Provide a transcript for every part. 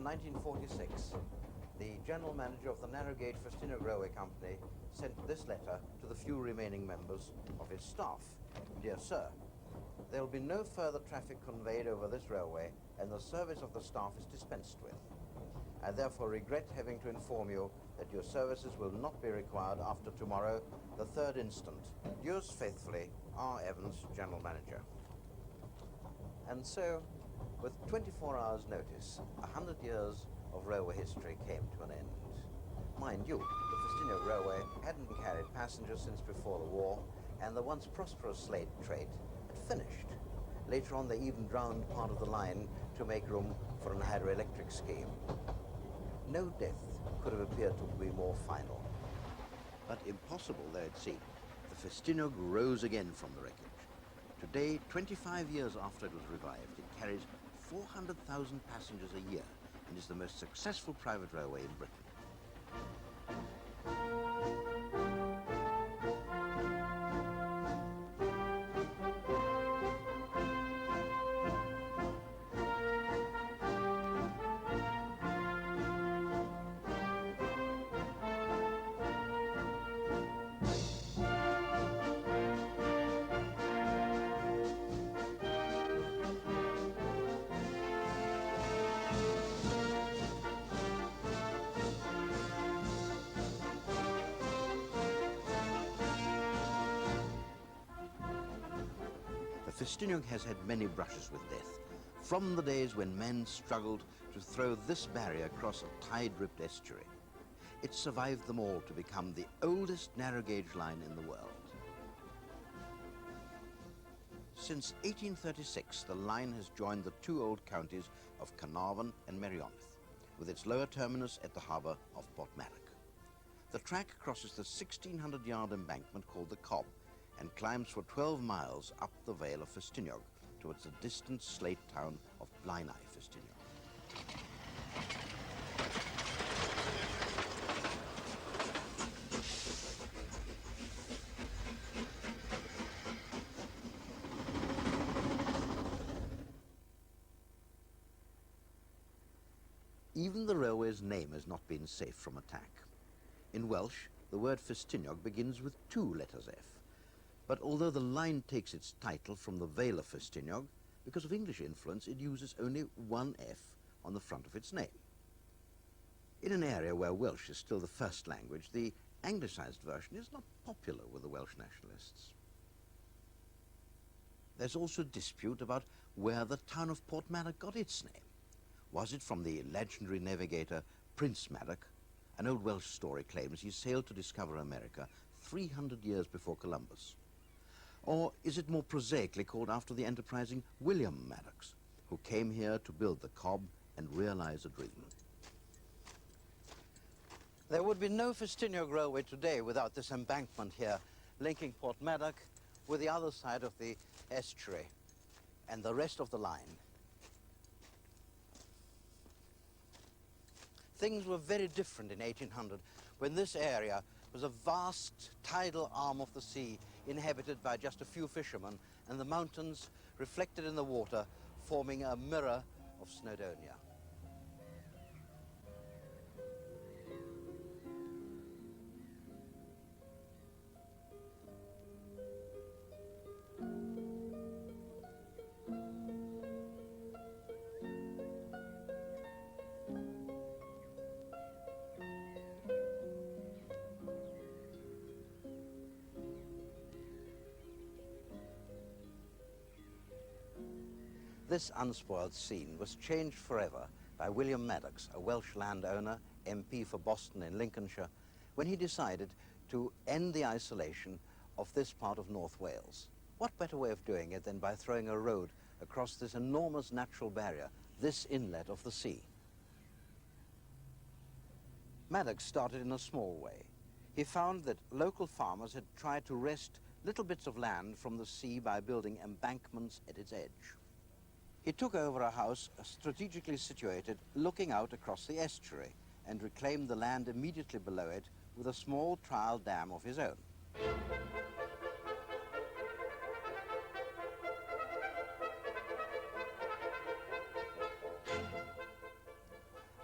1946, the general manager of the narrow gauge Festiniog Railway Company sent this letter to the few remaining members of his staff. Dear Sir, there will be no further traffic conveyed over this railway and the service of the staff is dispensed with. I therefore regret having to inform you that your services will not be required after tomorrow, the 3rd instant. Yours faithfully, R. Evans, General Manager. And so, with 24 hours' notice, 100 years of railway history came to an end. Mind you, the Festiniog Railway hadn't carried passengers since before the war, and the once prosperous slate trade had finished. Later on, they even drowned part of the line to make room for an hydroelectric scheme. No death could have appeared to be more final. But impossible though it seemed, the Festiniog rose again from the wreckage. Today, 25 years after it was revived, it carries 400,000 passengers a year and is the most successful private railway in Britain. The Festiniog has had many brushes with death, from the days when men struggled to throw this barrier across a tide-ripped estuary. It survived them all to become the oldest narrow-gauge line in the world. Since 1836, the line has joined the two old counties of Carnarvon and Merioneth, with its lower terminus at the harbour of Portmeirion. The track crosses the 1,600-yard embankment called the Cobb and climbs for 12 miles up the Vale of Festiniog towards the distant slate town of Blaenau Festiniog. Even the railway's name has not been safe from attack. In Welsh, the word Festiniog begins with 2 letters F. But although the line takes its title from the Vale of Festiniog, because of English influence, it uses only 1 F on the front of its name. In an area where Welsh is still the first language, the anglicised version is not popular with the Welsh nationalists. There's also a dispute about where the town of Portmeirion got its name. Was it from the legendary navigator Prince Maddock? An old Welsh story claims he sailed to discover America 300 years before Columbus. Or is it more prosaically called after the enterprising William Maddox, who came here to build the Cobb and realize a dream? There would be no Festiniog Railway today without this embankment here, linking Portmeirion with the other side of the estuary and the rest of the line. Things were very different in 1800, when this area was a vast tidal arm of the sea inhabited by just a few fishermen, and the mountains reflected in the water forming a mirror of Snowdonia. This unspoiled scene was changed forever by William Maddox, a Welsh landowner, MP for Boston in Lincolnshire, when he decided to end the isolation of this part of North Wales. What better way of doing it than by throwing a road across this enormous natural barrier, this inlet of the sea? Maddox started in a small way. He found that local farmers had tried to wrest little bits of land from the sea by building embankments at its edge. He took over a house strategically situated looking out across the estuary and reclaimed the land immediately below it with a small trial dam of his own.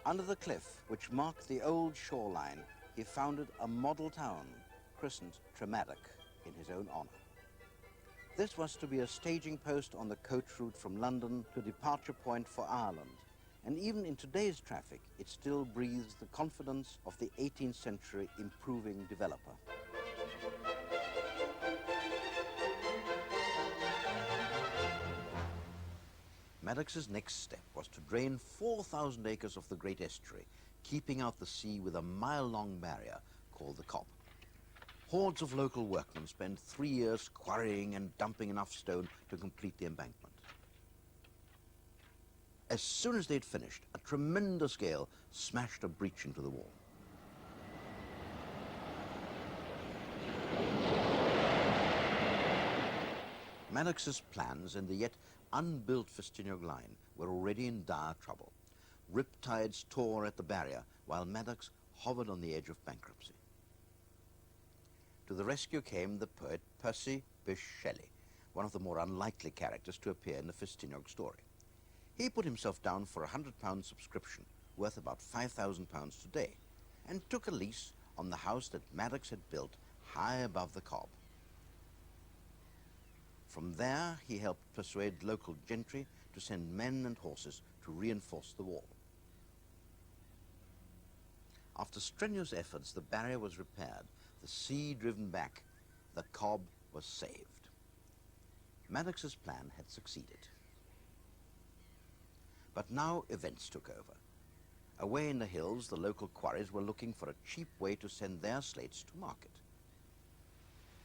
Under the cliff, which marked the old shoreline, he founded a model town, christened Tremadoc, in his own honour. This was to be a staging post on the coach route from London to departure point for Ireland, and even in today's traffic, it still breathes the confidence of the 18th century improving developer. Maddox's next step was to drain 4,000 acres of the great estuary, keeping out the sea with a mile-long barrier called the Cobb. Hordes of local workmen spent 3 years quarrying and dumping enough stone to complete the embankment. As soon as they'd finished, a tremendous gale smashed a breach into the wall. Maddox's plans and the yet unbuilt Festiniog line were already in dire trouble. Riptides tore at the barrier while Maddox hovered on the edge of bankruptcy. To the rescue came the poet Percy Bysshe Shelley, one of the more unlikely characters to appear in the Festiniog story. He put himself down for a £100 subscription, worth about £5,000 today, and took a lease on the house that Maddox had built high above the Cobb. From there, he helped persuade local gentry to send men and horses to reinforce the wall. After strenuous efforts, the barrier was repaired, the sea driven back, the Cobb was saved. Maddox's plan had succeeded. But now events took over. Away in the hills, the local quarries were looking for a cheap way to send their slates to market.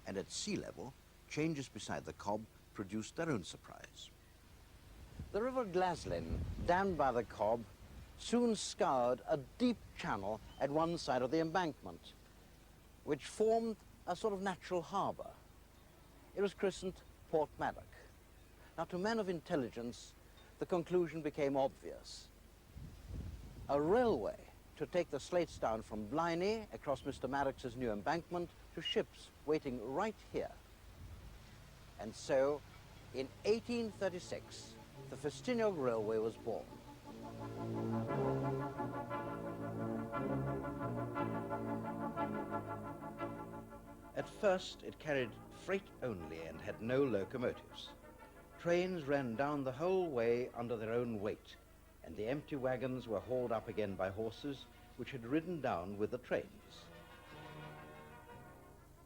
And at sea level, changes beside the Cobb produced their own surprise. The River Glaslyn, dammed by the Cobb, soon scoured a deep channel at one side of the embankment, which formed a sort of natural harbour. It was christened Portmeirion. Now, to men of intelligence, the conclusion became obvious. A railway to take the slates down from Blynie across Mr. Maddox's new embankment to ships waiting right here. And so, in 1836, the Festiniog Railway was born. At first, it carried freight only and had no locomotives. Trains ran down the whole way under their own weight, and the empty wagons were hauled up again by horses, which had ridden down with the trains.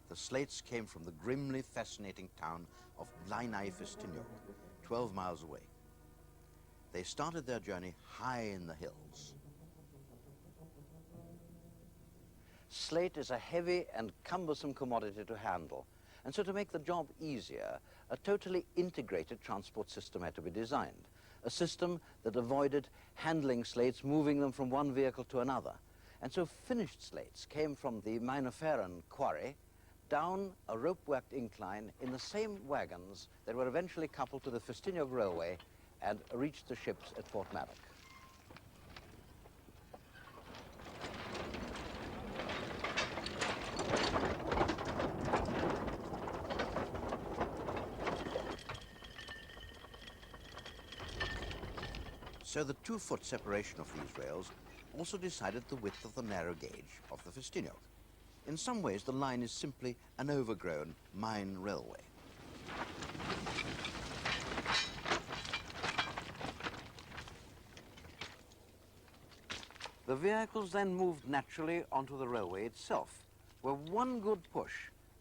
The slates came from the grimly fascinating town of Blynie-Festiniog, 12 miles away. They started their journey high in the hills. Slate is a heavy and cumbersome commodity to handle, and so to make the job easier, a totally integrated transport system had to be designed, a system that avoided handling slates, moving them from one vehicle to another. And so finished slates came from the Portmeirion quarry down a rope-worked incline in the same wagons that were eventually coupled to the Festiniog Railway and reached the ships at Portmeirion. So the 2-foot separation of these rails also decided the width of the narrow gauge of the Festiniog. In some ways, the line is simply an overgrown mine railway. The vehicles then moved naturally onto the railway itself, where one good push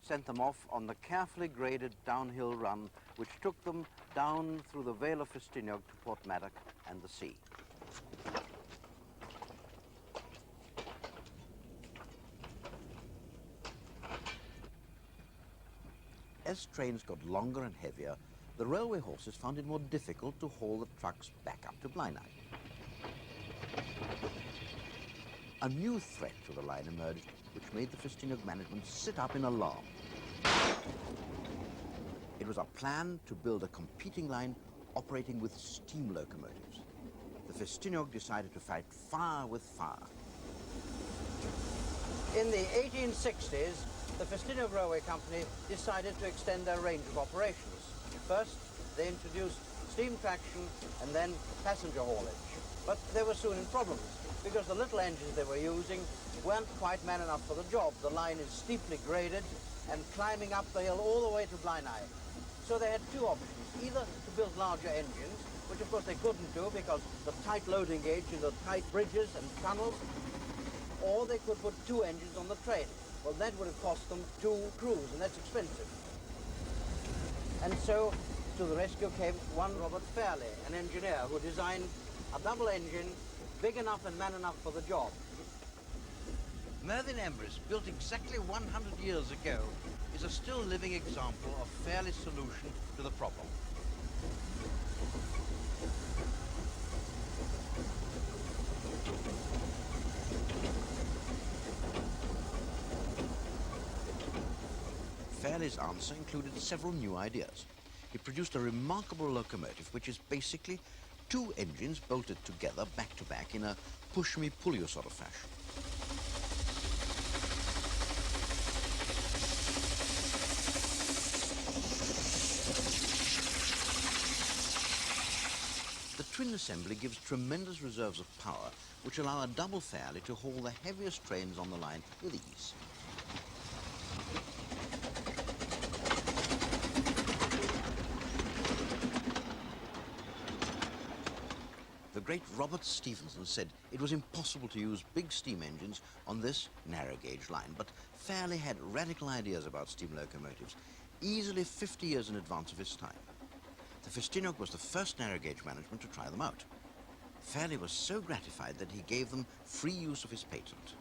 sent them off on the carefully graded downhill run which took them down through the Vale of Festiniog to Portmeirion and the sea. As trains got longer and heavier, the railway horses found it more difficult to haul the trucks back up to Blynie. A new threat to the line emerged, which made the Festiniog management sit up in alarm. It was a plan to build a competing line operating with steam locomotives. The Festiniog decided to fight fire with fire. In the 1860s, the Festiniog Railway Company decided to extend their range of operations. First, they introduced steam traction and then passenger haulage. But they were soon in problems. because the little engines they were using weren't quite man enough for the job. The line is steeply graded and climbing up the hill all the way to Blind Eye. So they had two options, either to build larger engines, which of course they couldn't do because the tight loading gauge in the tight bridges and tunnels, or they could put two engines on the train. Well, that would have cost them 2 crews, and that's expensive. And so to the rescue came one Robert Fairley, an engineer who designed a double engine big enough and man enough for the job. Mervyn Emrys, built exactly 100 years ago, is a still living example of Fairley's solution to the problem. Fairley's answer included several new ideas. He produced a remarkable locomotive which is basically 2 engines bolted together back to back in a push-me-pull-you sort of fashion. The twin assembly gives tremendous reserves of power which allow a double Fairley to haul the heaviest trains on the line with ease. The great Robert Stephenson said it was impossible to use big steam engines on this narrow gauge line, but Fairley had radical ideas about steam locomotives, easily 50 years in advance of his time. The Festiniog was the first narrow gauge management to try them out. Fairley was so gratified that he gave them free use of his patent.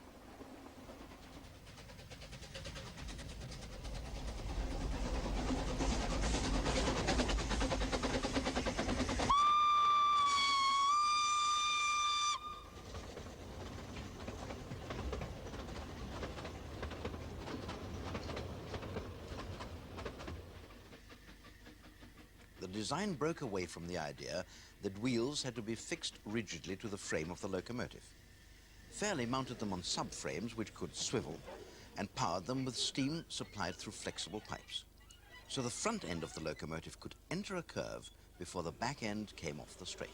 The design broke away from the idea that wheels had to be fixed rigidly to the frame of the locomotive. Fairley mounted them on subframes which could swivel and powered them with steam supplied through flexible pipes. So the front end of the locomotive could enter a curve before the back end came off the straight.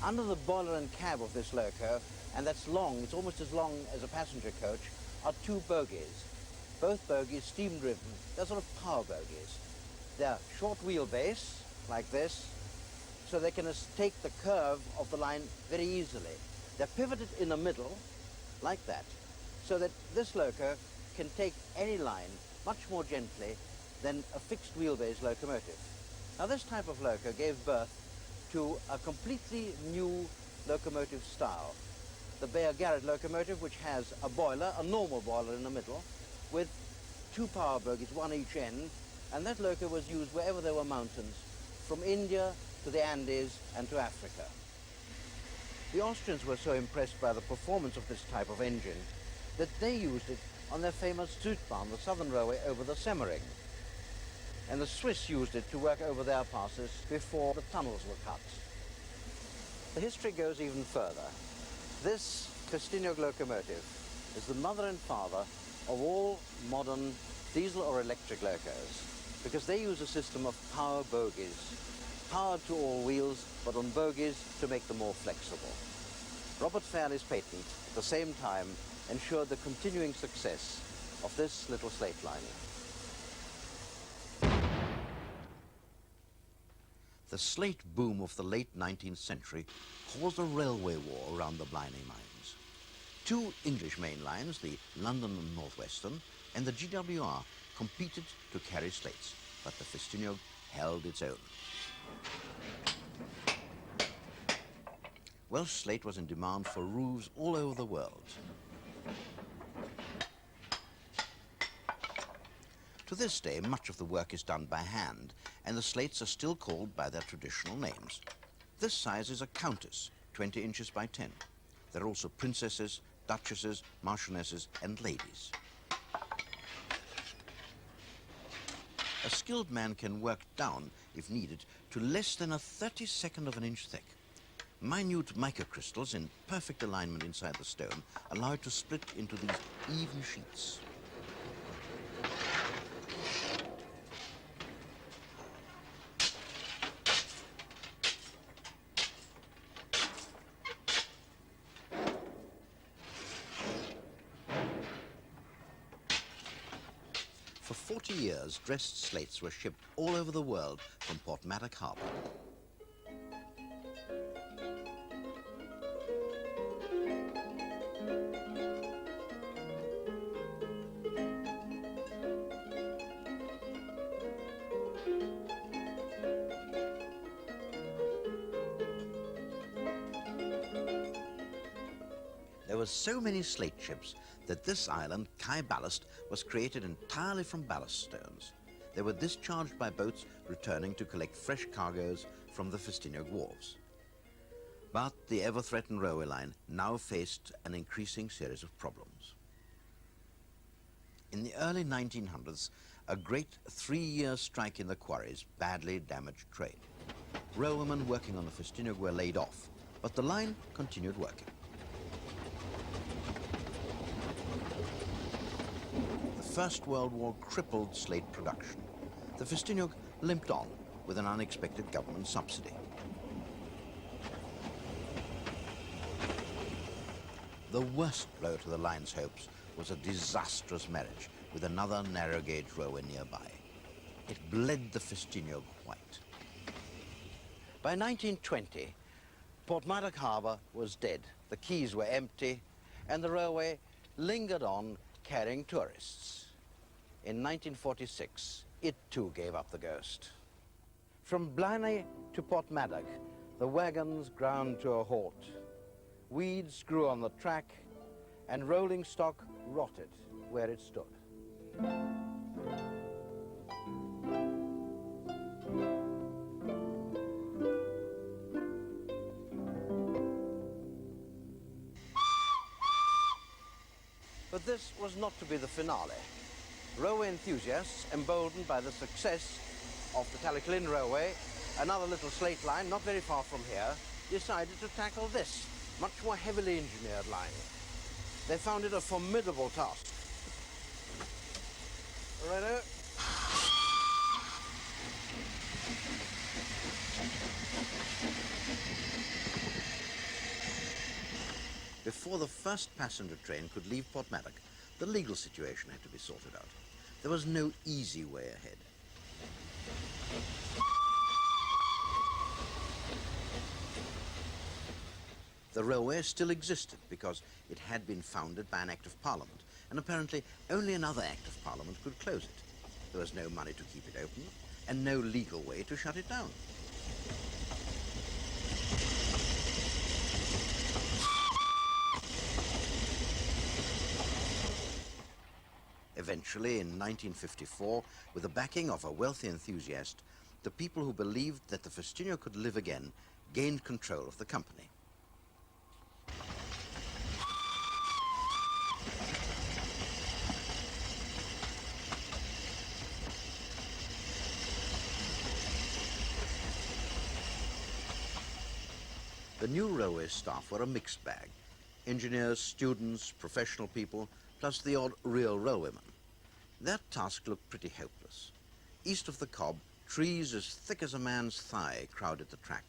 Under the boiler and cab of this loco, and that's long, it's almost as long as a passenger coach, are 2 bogies. Both bogies steam-driven. They're sort of power bogies. They're short wheelbase, like this, so they can take the curve of the line very easily. They're pivoted in the middle, like that, so that this loco can take any line much more gently than a fixed wheelbase locomotive. Now, this type of loco gave birth to a completely new locomotive style. The Bear-Garrett locomotive, which has a boiler, a normal boiler in the middle, with 2 power bogies, one each end, and that loco was used wherever there were mountains, from India to the Andes and to Africa. The Austrians were so impressed by the performance of this type of engine that they used it on their famous Südbahn, the southern railway over the Semmering. And the Swiss used it to work over their passes before the tunnels were cut. The history goes even further. This Festiniog locomotive is the mother and father of all modern diesel or electric locos, because they use a system of power bogies, powered to all wheels, but on bogies to make them more flexible. Robert Fairley's patent, at the same time, ensured the continuing success of this little slate liner. The slate boom of the late 19th century caused a railway war around the Blind Eye mines. 2 English main lines, the London and North Western, and the GWR, competed to carry slates, but the Festiniog held its own. Welsh slate was in demand for roofs all over the world. To this day, much of the work is done by hand, and the slates are still called by their traditional names. This size is a countess, 20 inches by 10. There are also princesses, duchesses, marchionesses, and ladies. A skilled man can work down, if needed, to less than a 32nd of an inch thick. Minute microcrystals in perfect alignment inside the stone allow it to split into these even sheets. For 40 years, dressed slates were shipped all over the world from Portmeirion harbour. There were so many slate ships that this island, Kai Ballast, was created entirely from ballast stones. They were discharged by boats returning to collect fresh cargoes from the Festiniog wharves. But the ever-threatened railway line now faced an increasing series of problems. In the early 1900s, a great 3-year strike in the quarries badly damaged trade. Railwaymen working on the Festiniog were laid off, but the line continued working. The First World War crippled slate production. The Festiniog limped on with an unexpected government subsidy. The worst blow to the line's hopes was a disastrous marriage with another narrow gauge railway nearby. It bled the Festiniog white. By 1920, Portmeirion harbour was dead. The quays were empty, and the railway lingered on carrying tourists. In 1946, it too gave up the ghost. From Blaenau to Portmeirion, the wagons ground to a halt. Weeds grew on the track, and rolling stock rotted where it stood. But this was not to be the finale. Railway enthusiasts, emboldened by the success of the Tallaght Railway, another little slate line not very far from here, decided to tackle this much more heavily engineered line. They found it a formidable task. Righto. Before the first passenger train could leave Portmeirion, the legal situation had to be sorted out. There was no easy way ahead. The railway still existed because it had been founded by an Act of Parliament, and apparently only another Act of Parliament could close it. There was no money to keep it open, and no legal way to shut it down. Eventually, in 1954, with the backing of a wealthy enthusiast, the people who believed that the Festiniog could live again gained control of the company. The new railway staff were a mixed bag. Engineers, students, professional people, plus the odd real railwayman. That task looked pretty hopeless. East of the Cobb, trees as thick as a man's thigh crowded the track.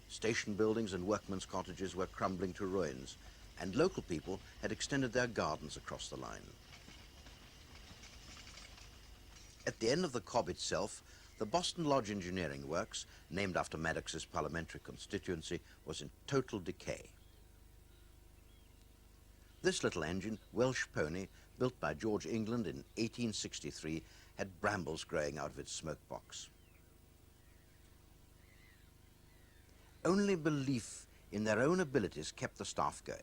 Station buildings and workmen's cottages were crumbling to ruins, and local people had extended their gardens across the line. At the end of the Cobb itself, the Boston Lodge Engineering Works, named after Maddox's parliamentary constituency, was in total decay. This little engine, Welsh Pony, built by George England in 1863, had brambles growing out of its smoke box. Only belief in their own abilities kept the staff going.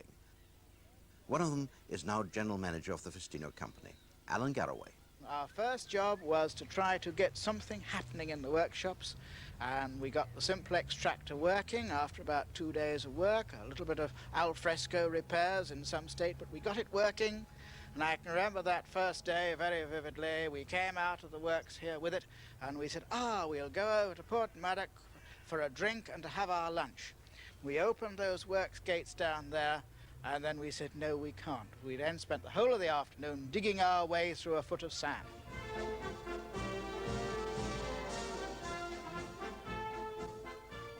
One of them is now general manager of the Festiniog Company, Alan Garraway. Our first job was to try to get something happening in the workshops, and we got the simple extractor working after about 2 days of work, a little bit of al fresco repairs in some state, but we got it working. And I can remember that first day very vividly. We came out of the works here with it, and we said, we'll go over to Portmeirion for a drink and to have our lunch. We opened those works gates down there, and then we said, no, we can't. We then spent the whole of the afternoon digging our way through a foot of sand.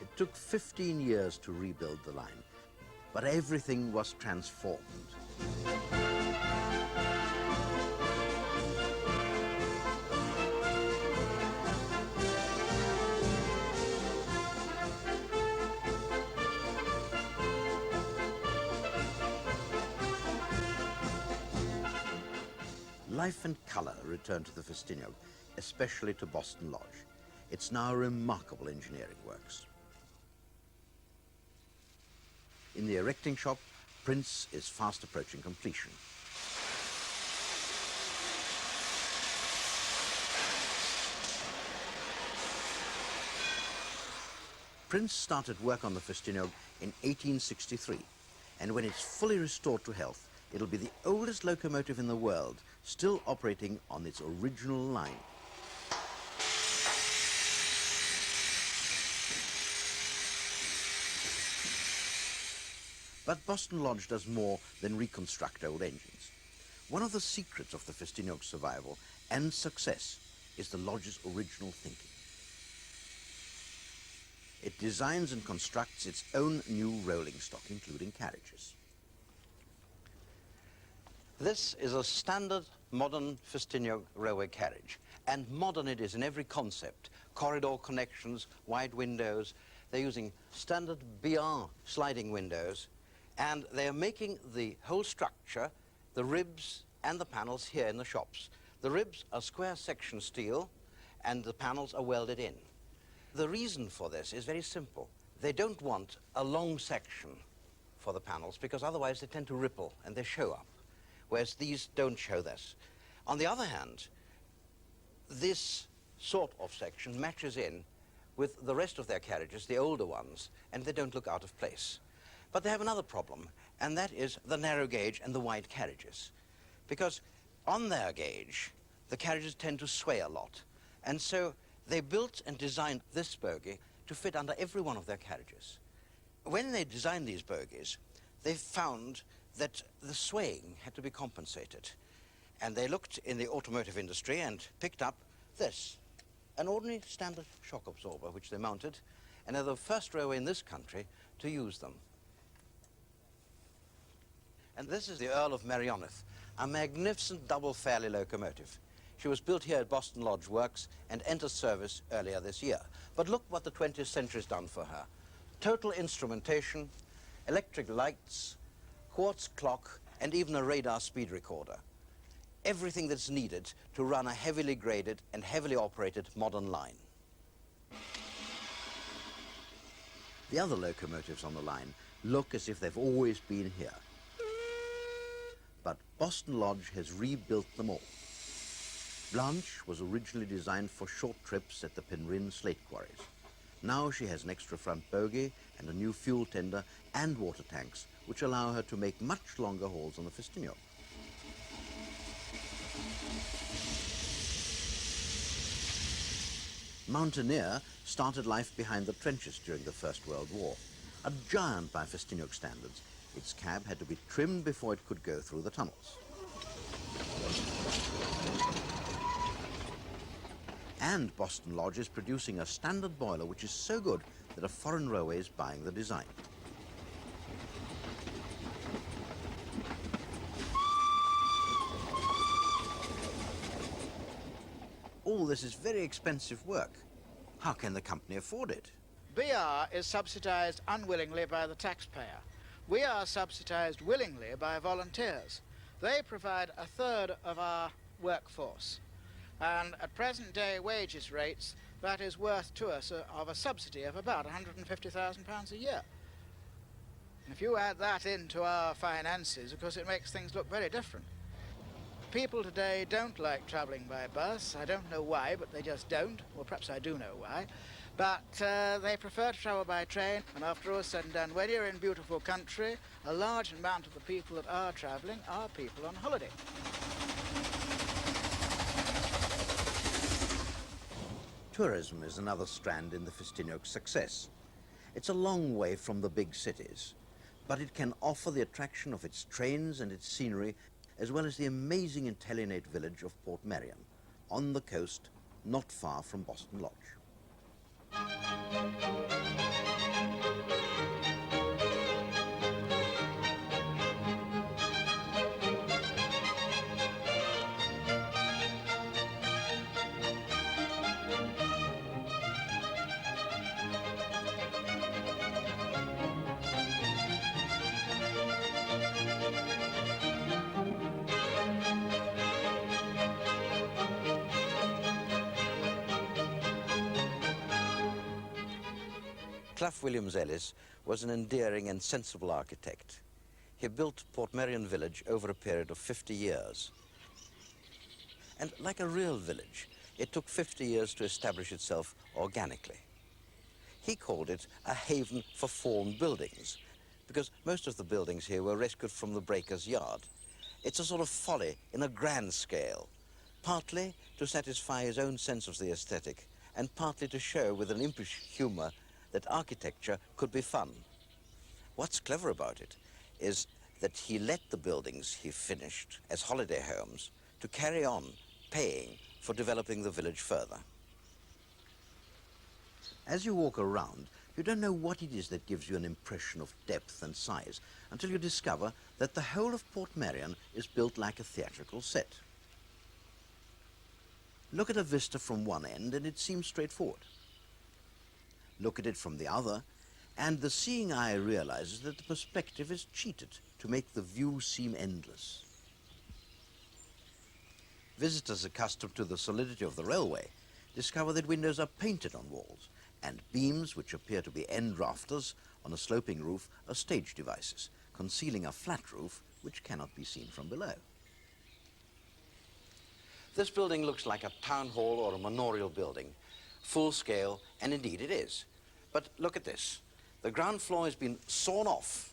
It took 15 years to rebuild the line, but everything was transformed. Life and colour returned to the Festiniog, especially to Boston Lodge. It's now a remarkable engineering works. In the erecting shop, Prince is fast approaching completion. Prince started work on the Festiniog in 1863, and when it's fully restored to health, it'll be the oldest locomotive in the world, still operating on its original line. But Boston Lodge does more than reconstruct old engines. One of the secrets of the Festiniog's survival and success is the Lodge's original thinking. It designs and constructs its own new rolling stock, including carriages. This is a standard modern Festiniog railway carriage, and modern it is in every concept. Corridor connections, wide windows. They're using standard BR sliding windows, and they are making the whole structure, the ribs and the panels here in the shops. The ribs are square section steel, and the panels are welded in. The reason for this is very simple. They don't want a long section for the panels, because otherwise they tend to ripple and they show up, whereas these don't show this. On the other hand, this sort of section matches in with the rest of their carriages, the older ones, and they don't look out of place. But they have another problem, and that is the narrow gauge and the wide carriages. Because on their gauge, the carriages tend to sway a lot. And so they built and designed this bogie to fit under every one of their carriages. When they designed these bogies, they found that the swaying had to be compensated. And they looked in the automotive industry and picked up this, an ordinary standard shock absorber, which they mounted, and they're the first railway in this country to use them. And this is the Earl of Merioneth, a magnificent double Fairley locomotive. She was built here at Boston Lodge Works and entered service earlier this year. But look what the 20th century's done for her. Total instrumentation, electric lights, quartz clock, and even a radar speed recorder. Everything that's needed to run a heavily graded and heavily operated modern line. The other locomotives on the line look as if they've always been here. But Boston Lodge has rebuilt them all. Blanche was originally designed for short trips at the Portmeirion slate quarries. Now she has an extra front bogie and a new fuel tender and water tanks, which allow her to make much longer hauls on the Festiniog. Mountaineer started life behind the trenches during the First World War. A giant by Festiniog standards, its cab had to be trimmed before it could go through the tunnels. And Boston Lodge is producing a standard boiler which is so good that a foreign railway is buying the design. All this is very expensive work. How can the company afford it? BR is subsidised unwillingly by the taxpayer. We are subsidised willingly by volunteers. They provide a third of our workforce. And at present day wages rates, that is worth to us of a subsidy of about £150,000 a year. If you add that into our finances, of course it makes things look very different. People today don't like travelling by bus. I don't know why, but they just don't. Or perhaps I do know why. But they prefer to travel by train, and after all said and done, when you're in beautiful country, a large amount of the people that are travelling are people on holiday. Tourism is another strand in the Festiniog's success. It's a long way from the big cities, but it can offer the attraction of its trains and its scenery, as well as the amazing Italianate village of Portmeirion, on the coast, not far from Boston Lodge. Clough Williams-Ellis was an endearing and sensible architect. He built Portmeirion village over a period of 50 years. And like a real village, it took 50 years to establish itself organically. He called it a haven for fallen buildings, because most of the buildings here were rescued from the breaker's yard. It's a sort of folly in a grand scale, partly to satisfy his own sense of the aesthetic, and partly to show with an impish humor that architecture could be fun. What's clever about it is that he let the buildings he finished as holiday homes to carry on paying for developing the village further. As you walk around, you don't know what it is that gives you an impression of depth and size until you discover that the whole of Portmeirion is built like a theatrical set. Look at a vista from one end and it seems straightforward. Look at it from the other, and the seeing eye realizes that the perspective is cheated to make the view seem endless. Visitors accustomed to the solidity of the railway discover that windows are painted on walls, and beams, which appear to be end rafters on a sloping roof, are stage devices, concealing a flat roof which cannot be seen from below. This building looks like a town hall or a manorial building, full scale, and indeed it is. But look at this. The ground floor has been sawn off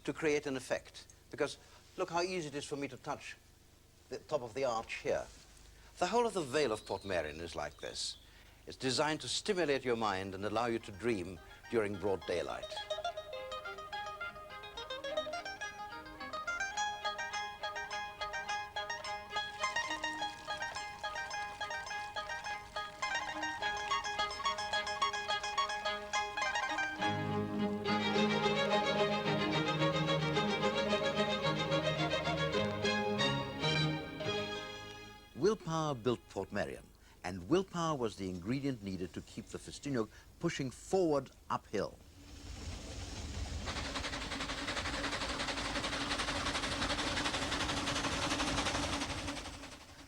to create an effect, because look how easy it is for me to touch the top of the arch here. The whole of the Vale of Portmeirion is like this. It's designed to stimulate your mind and allow you to dream during broad daylight. Willpower built Portmeirion, and willpower was the ingredient needed to keep the Festiniog pushing forward uphill.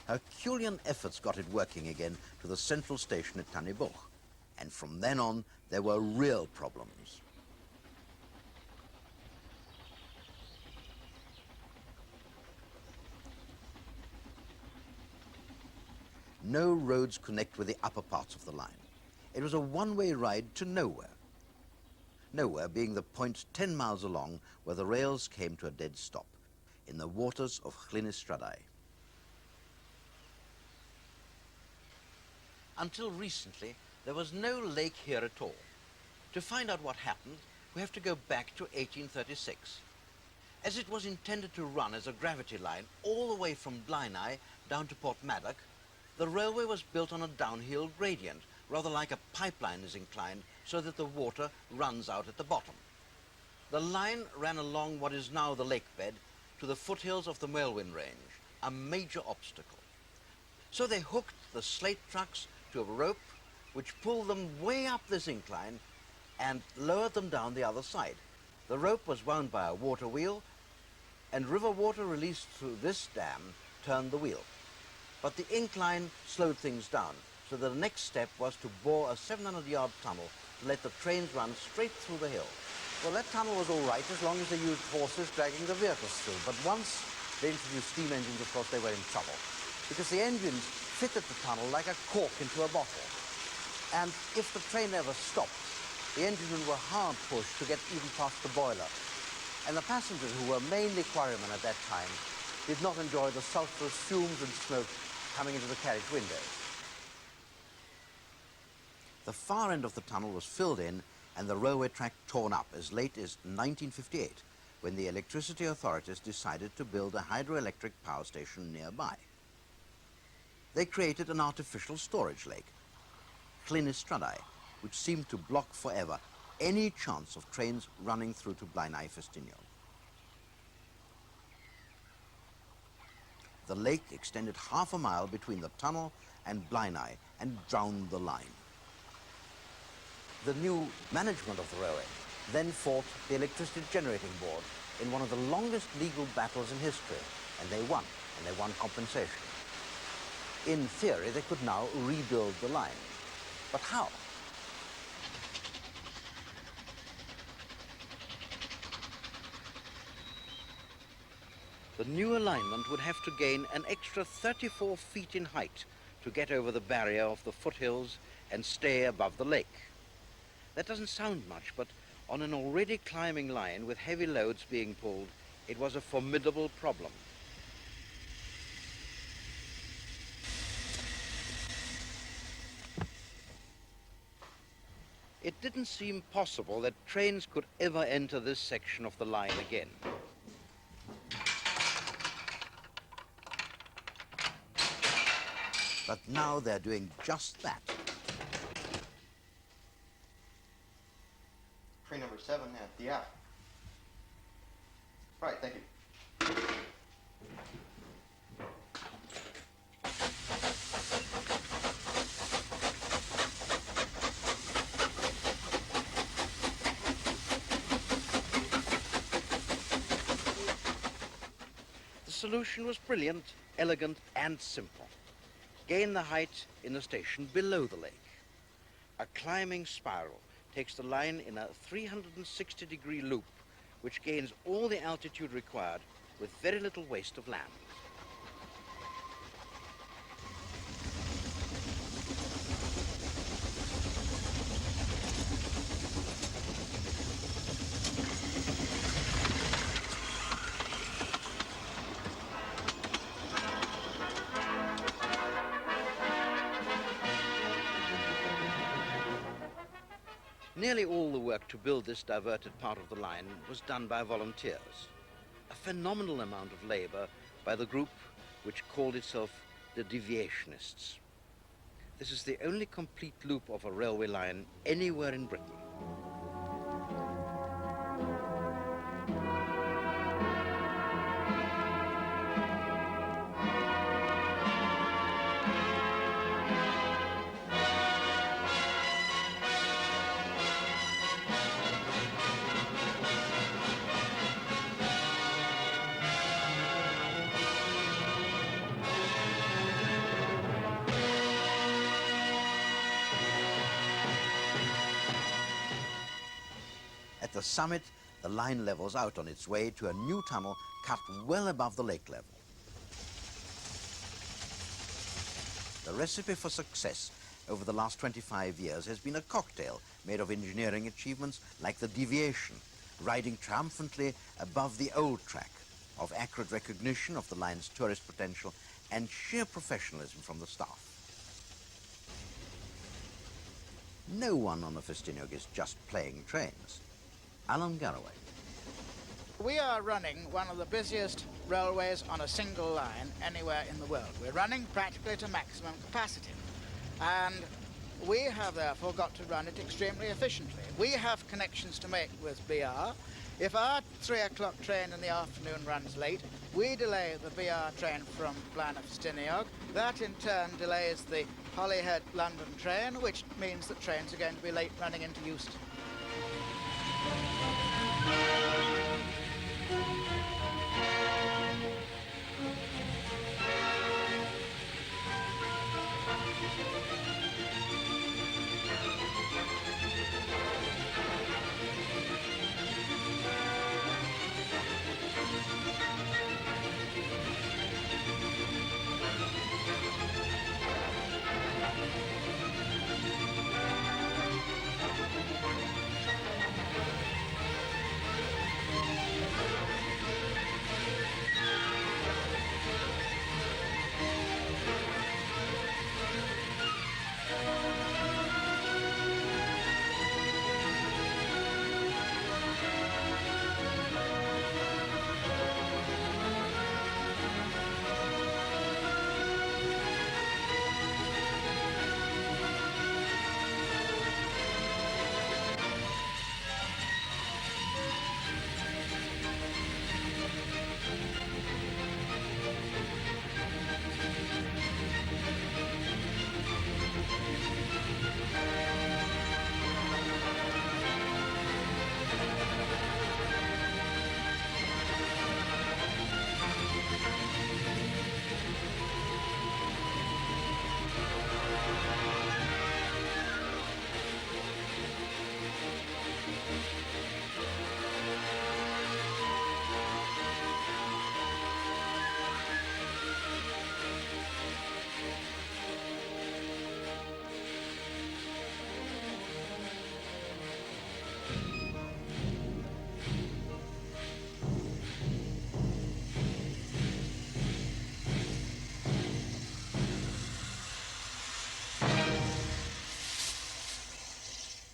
Herculean efforts got it working again to the central station at Tannebuch, and from then on there were real problems. No roads connect with the upper parts of the line. It was a one-way ride to nowhere. Nowhere being the point 10 miles along where the rails came to a dead stop, in the waters of Llynistradau. Until recently, there was no lake here at all. To find out what happened, we have to go back to 1836. As it was intended to run as a gravity line all the way from Blaenau down to Portmeirion, the railway was built on a downhill gradient, rather like a pipeline is inclined, so that the water runs out at the bottom. The line ran along what is now the lake bed to the foothills of the Maelwyn Range, a major obstacle. So they hooked the slate trucks to a rope which pulled them way up this incline and lowered them down the other side. The rope was wound by a water wheel, and river water released through this dam turned the wheel. But the incline slowed things down, so the next step was to bore a 700-yard tunnel to let the trains run straight through the hill. Well, that tunnel was all right as long as they used horses dragging the vehicles through, but once they introduced steam engines, of course, they were in trouble, because the engines fitted the tunnel like a cork into a bottle. And if the train ever stopped, the engines were hard pushed to get even past the boiler. And the passengers, who were mainly quarrymen at that time, did not enjoy the sulphurous fumes and smoke coming into the carriage windows. The far end of the tunnel was filled in, and the railway track torn up as late as 1958, when the electricity authorities decided to build a hydroelectric power station nearby. They created an artificial storage lake, Clinistradi, which seemed to block forever any chance of trains running through to die-Thu. The lake extended half a mile between the tunnel and die and drowned the line. The new management of the railway then fought the Electricity Generating Board in one of the longest legal battles in history, and they won compensation. In theory, they could now rebuild the line. But how? The new alignment would have to gain an extra 34 feet in height to get over the barrier of the foothills and stay above the lake. That doesn't sound much, but on an already climbing line with heavy loads being pulled, it was a formidable problem. It didn't seem possible that trains could ever enter this section of the line again. But now they're doing just that. Train number 7 at Giraffe. Right, thank you. The solution was brilliant, elegant, and simple. Gain the height in the station below the lake. A climbing spiral takes the line in a 360-degree loop, which gains all the altitude required with very little waste of land. Nearly all the work to build this diverted part of the line was done by volunteers. A phenomenal amount of labor by the group which called itself the deviationists. This is the only complete loop of a railway line anywhere in Britain. At the summit, the line levels out on its way to a new tunnel cut well above the lake level. The recipe for success over the last 25 years has been a cocktail made of engineering achievements like the deviation, riding triumphantly above the old track, of accurate recognition of the line's tourist potential, and sheer professionalism from the staff. No one on the Ffestiniog is just playing trains. Alan Garraway. We are running one of the busiest railways on a single line anywhere in the world. We're running practically to maximum capacity, and we have therefore got to run it extremely efficiently. We have connections to make with BR. If our 3 o'clock train in the afternoon runs late, we delay the BR train from Ffestiniog. That in turn delays the Holyhead London train, which means that trains are going to be late running into Euston.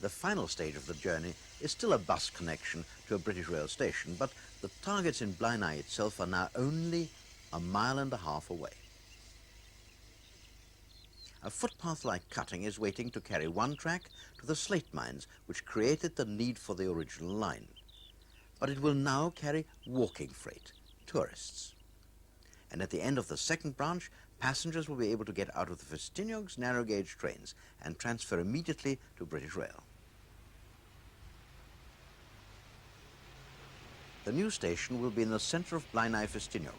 The final stage of the journey is still a bus connection to a British rail station, but the targets in Blaenau itself are now only 1.5 miles away. A footpath-like cutting is waiting to carry one track to the slate mines which created the need for the original line. But it will now carry walking freight, tourists. And at the end of the second branch, passengers will be able to get out of the Festiniog's narrow-gauge trains and transfer immediately to British Rail. The new station will be in the centre of Blaenau-Festiniog,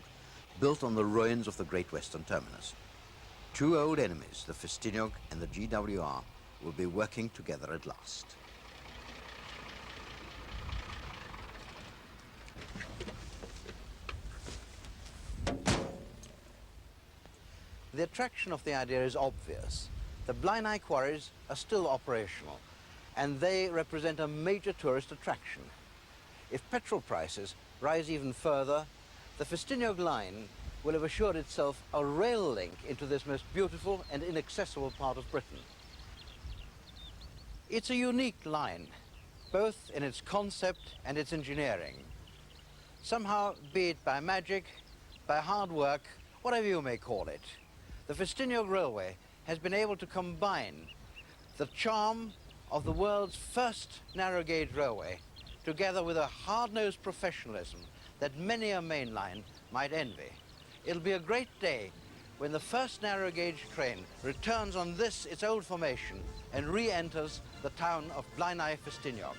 built on the ruins of the Great Western Terminus. Two old enemies, the Festiniog and the GWR, will be working together at last. The attraction of the idea is obvious. The Blaenau quarries are still operational, and they represent a major tourist attraction. If petrol prices rise even further, the Festiniog line will have assured itself a rail link into this most beautiful and inaccessible part of Britain. It's a unique line, both in its concept and its engineering. Somehow, be it by magic, by hard work, whatever you may call it, the Festiniog Railway has been able to combine the charm of the world's first narrow-gauge railway together with a hard-nosed professionalism that many a main line might envy. It'll be a great day when the first narrow-gauge train returns on this, its old formation, and re-enters the town of Blaenau-Festiniog.